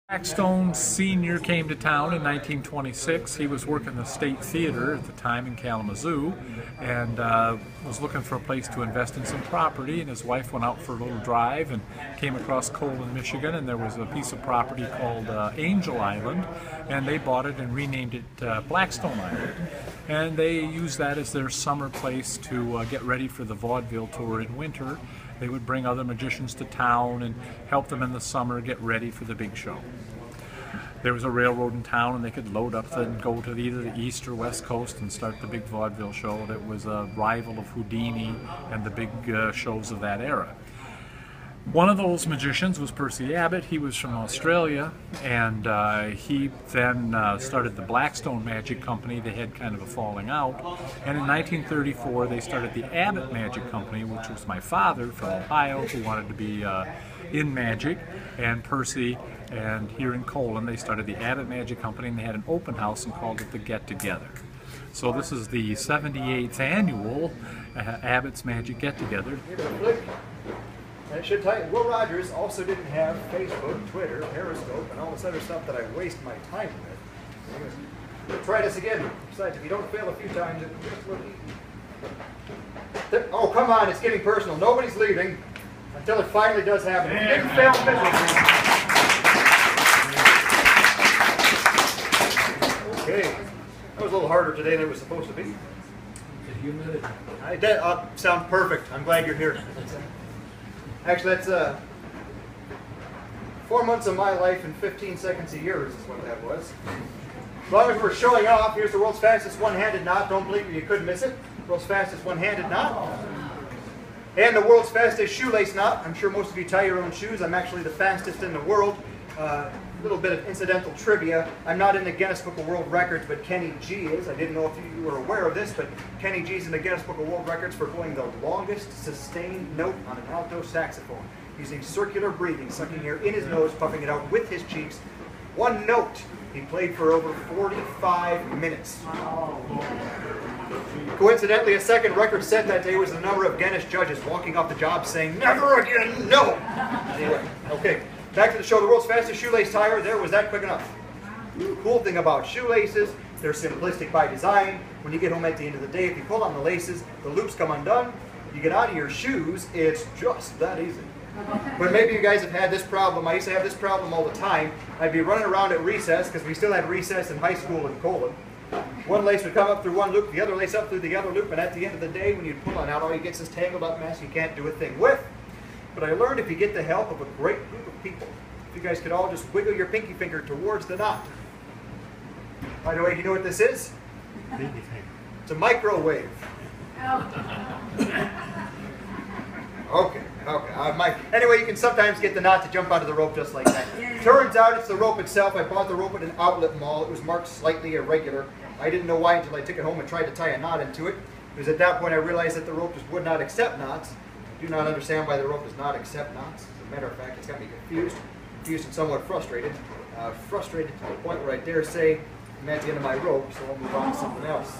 Blackstone Sr. came to town in 1926. He was working the State Theater at the time in Kalamazoo and was looking for a place to invest in some property, and his wife went out for a little drive and came across Colon, Michigan, and there was a piece of property called Angel Island, and they bought it and renamed it Blackstone Island. And they used that as their summer place to get ready for the vaudeville tour in winter. They would bring other magicians to town and help them in the summer get ready for the big show. There was a railroad in town and they could load up and go to either the east or west coast and start the big vaudeville show that was a rival of Houdini and the big shows of that era. One of those magicians was Percy Abbott. He was from Australia, and he then started the Blackstone Magic Company. They had kind of a falling out, and in 1934 they started the Abbots Magic Company, which was my father from Ohio, who wanted to be in magic, and Percy, and here in Colon they started the Abbots Magic Company, and they had an open house and called it the Get Together. So this is the 78th annual Abbots Magic Get Together. And it should tell you, Will Rogers also didn't have Facebook, Twitter, Periscope, and all this other stuff that I waste my time with. We'll try this again. Besides, if you don't fail a few times, it just look easy. Oh, come on, it's getting personal. Nobody's leaving until it finally does happen. If you didn't fail physically. Okay. That was a little harder today than it was supposed to be. The humidity. Sounds perfect. I'm glad you're here. Actually, that's 4 months of my life in 15 seconds a year is what that was. As long as we're showing off, here's the world's fastest one-handed knot. Don't believe me, you couldn't miss it. World's fastest one-handed knot. And the world's fastest shoelace knot. I'm sure most of you tie your own shoes. I'm actually the fastest in the world. A little bit of incidental trivia. I'm not in the Guinness Book of World Records, but Kenny G is. I didn't know if you were aware of this, but Kenny G's in the Guinness Book of World Records for blowing the longest sustained note on an alto saxophone, using circular breathing, sucking air in his nose, puffing it out with his cheeks. One note he played for over 45 minutes. Coincidentally, a second record set that day was the number of Guinness judges walking off the job saying, "Never again, no!" Anyway, okay. Back to the show. The world's fastest shoelace tire. There, was that quick enough? Cool thing about shoelaces, they're simplistic by design. When you get home at the end of the day, if you pull on the laces, the loops come undone. You get out of your shoes. It's just that easy. But maybe you guys have had this problem. I used to have this problem all the time. I'd be running around at recess, because we still had recess in high school in Colon. One lace would come up through one loop, the other lace up through the other loop, and at the end of the day, when you pull on out, all you get is this tangled up mess you can't do a thing with. But I learned if you get the help of a great group of people, if you guys could all just wiggle your pinky finger towards the knot. By the way, do you know what this is? It's a microwave. Okay. Anyway, you can sometimes get the knot to jump out of the rope just like that. Turns out it's the rope itself. I bought the rope at an outlet mall. It was marked slightly irregular. I didn't know why until I took it home and tried to tie a knot into it. It was at that point I realized that the rope just would not accept knots. I do not understand why the rope does not accept knots. As a matter of fact, it's got me confused and somewhat frustrated. Frustrated to the point where I dare say I'm at the end of my rope, so I'll move on to something else.